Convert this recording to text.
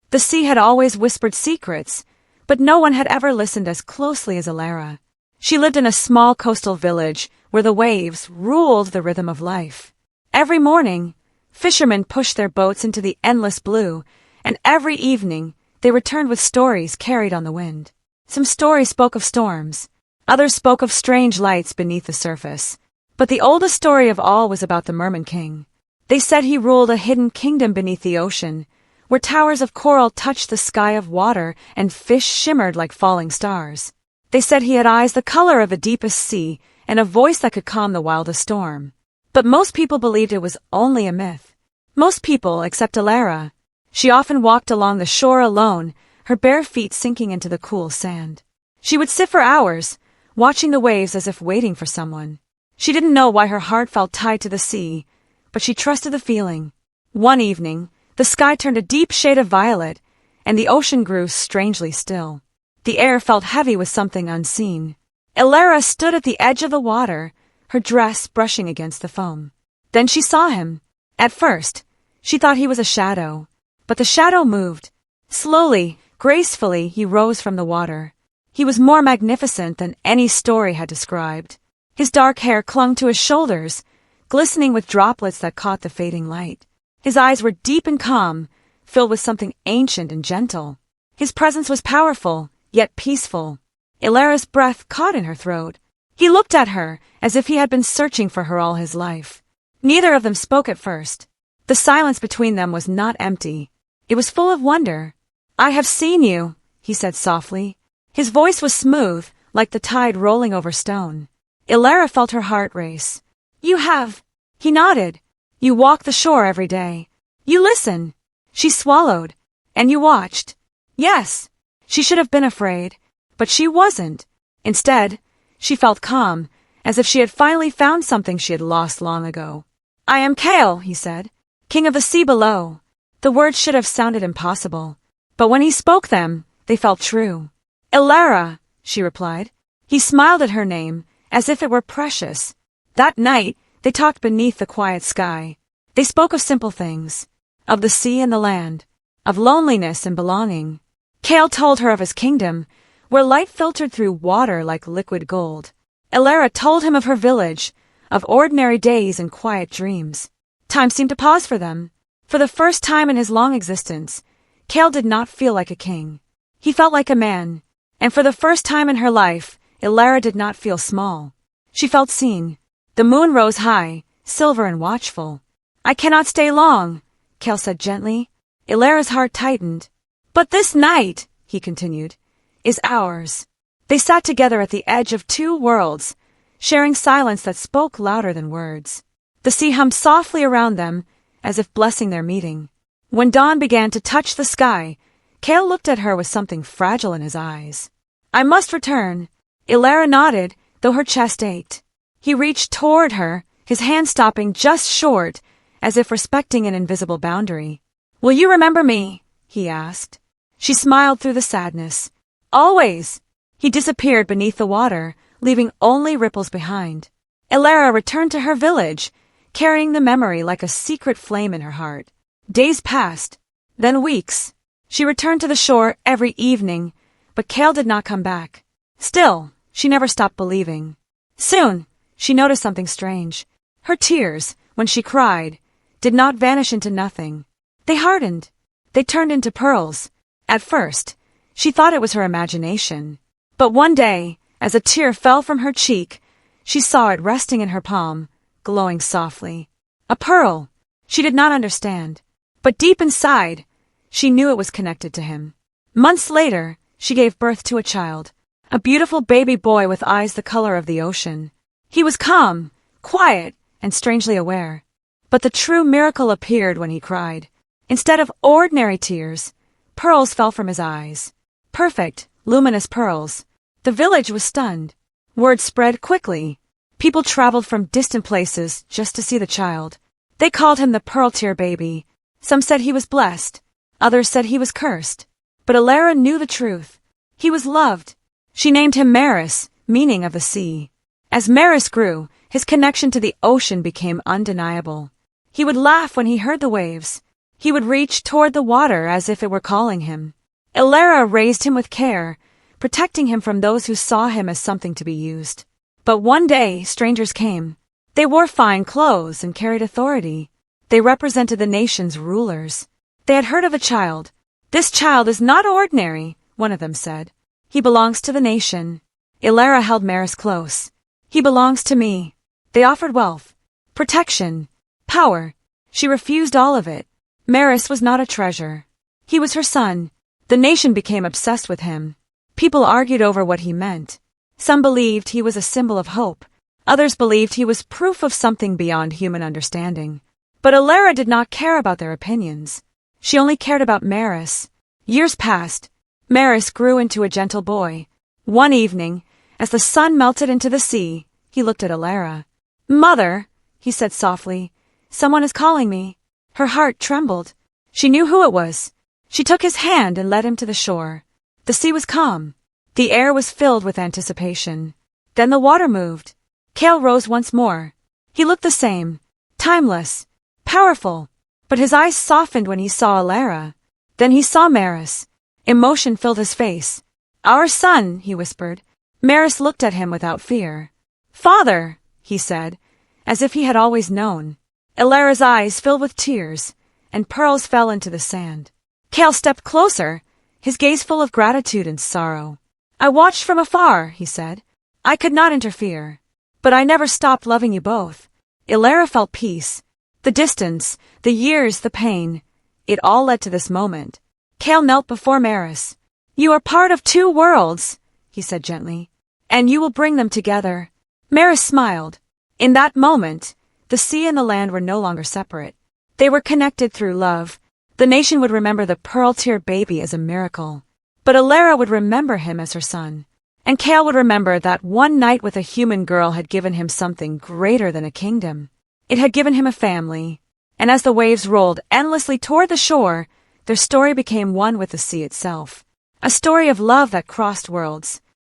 The sea had always whispered secrets, but no one had ever listened as closely as Elara. She lived in a small coastal village where the waves ruled the rhythm of life. Every morning, fishermen pushed their boats into the endless blue, and every evening they returned with stories carried on the wind. Some stories spoke of storms, others spoke of strange lights beneath the surface. But the oldest story of all was about the Merman King. They said he ruled a hidden kingdom beneath the ocean, where towers of coral touched the sky of water and fish shimmered like falling stars. They said he had eyes the color of the deepest sea and a voice that could calm the wildest storm. But most people believed it was only a myth. Most people except Elara. She often walked along the shore alone, her bare feet sinking into the cool sand. She would sit for hours, watching the waves as if waiting for someone. She didn't know why her heart felt tied to the sea, but she trusted the feeling. One evening, the sky turned a deep shade of violet, and the ocean grew strangely still. The air felt heavy with something unseen. Elara stood at the edge of the water, her dress brushing against the foam. Then she saw him. At first, she thought he was a shadow, but the shadow moved. Slowly, gracefully, he rose from the water. He was more magnificent than any story had described. His dark hair clung to his shoulders, glistening with droplets that caught the fading light. His eyes were deep and calm, filled with something ancient and gentle. His presence was powerful, yet peaceful. Elara's breath caught in her throat. He looked at her as if he had been searching for her all his life. Neither of them spoke at first. The silence between them was not empty. It was full of wonder. "I have seen you," he said softly. His voice was smooth, like the tide rolling over stone. Elara felt her heart race. "You have." He nodded. "You walk the shore every day. You listen." She swallowed. "And you watched." "Yes." She should have been afraid, but she wasn't. Instead, she felt calm, as if she had finally found something she had lost long ago. "I am Kale," he said, "king of the sea below." The words should have sounded impossible, but when he spoke them, they felt true. "Elara," she replied. He smiled at her name, as if it were precious. That night, they talked beneath the quiet sky. They spoke of simple things, of the sea and the land, of loneliness and belonging. Kale told her of his kingdom, where light filtered through water like liquid gold. Elara told him of her village, of ordinary days and quiet dreams. Time seemed to pause for them. For the first time in his long existence, Kale did not feel like a king. He felt like a man, and for the first time in her life, Elara did not feel small. She felt seen. The moon rose high, silver and watchful. "I cannot stay long," Kale said gently. Elara's heart tightened. "But this night," he continued, "is ours." They sat together at the edge of two worlds, sharing silence that spoke louder than words. The sea hummed softly around them, as if blessing their meeting. When dawn began to touch the sky, Kale looked at her with something fragile in his eyes. "I must return." Elara nodded, though her chest ached. He reached toward her, his hand stopping just short, as if respecting an invisible boundary. "Will you remember me?" he asked. She smiled through the sadness. "Always." He disappeared beneath the water, leaving only ripples behind. Elara returned to her village, carrying the memory like a secret flame in her heart. Days passed, then weeks. She returned to the shore every evening, but Kale did not come back. Still, she never stopped believing. Soon, she noticed something strange. Her tears, when she cried, did not vanish into nothing. They hardened. They turned into pearls. At first, she thought it was her imagination. But one day, as a tear fell from her cheek, she saw it resting in her palm, glowing softly. A pearl. She did not understand. But deep inside, she knew it was connected to him. Months later, she gave birth to a child. A beautiful baby boy with eyes the color of the ocean. He was calm, quiet, and strangely aware. But the true miracle appeared when he cried. Instead of ordinary tears, pearls fell from his eyes. Perfect, luminous pearls. The village was stunned. Word spread quickly. People traveled from distant places just to see the child. They called him the Pearl Tear Baby. Some said he was blessed. Others said he was cursed. But Elara knew the truth. He was loved. She named him Maris, meaning of the sea. As Maris grew, his connection to the ocean became undeniable. He would laugh when he heard the waves, He would reach toward the water as if it were calling him. Elara raised him with care, protecting him from those who saw him as something to be used. But one day, strangers came. They wore fine clothes and carried authority. They represented the nation's rulers. They had heard of a child. "This child is not ordinary," one of them said. "He belongs to the nation." Elara held Maris close. "He belongs to me." They offered wealth, protection, power. She refused all of it. Maris was not a treasure. He was her son. The nation became obsessed with him. People argued over what he meant. Some believed he was a symbol of hope. Others believed he was proof of something beyond human understanding. But Elara did not care about their opinions. She only cared about Maris. Years passed. Maris grew into a gentle boy. One evening, as the sun melted into the sea, he looked at Elara. "Mother," he said softly, "someone is calling me." Her heart trembled. She knew who it was. She took his hand and led him to the shore. The sea was calm. The air was filled with anticipation. Then the water moved. Cale rose once more. He looked the same, timeless, powerful, but his eyes softened when he saw Elara. Then he saw Maris. Emotion filled his face. "Our son," he whispered. Maris looked at him without fear. "Father," he said, as if he had always known. Elara's eyes filled with tears, and pearls fell into the sand. Cale stepped closer, his gaze full of gratitude and sorrow. "I watched from afar," he said. "I could not interfere. But I never stopped loving you both." Elara felt peace. The distance, the years, the pain, it all led to this moment. Cale knelt before Maris. "You are part of two worlds," he said gently, "and you will bring them together." Maris smiled. In that moment, the sea and the land were no longer separate. They were connected through love. The nation would remember the pearl-tear baby as a miracle. But Elara would remember him as her son. And Cale would remember that one night with a human girl had given him something greater than a kingdom. It had given him a family. And as the waves rolled endlessly toward the shore, their story became one with the sea itself. A story of love that crossed worlds.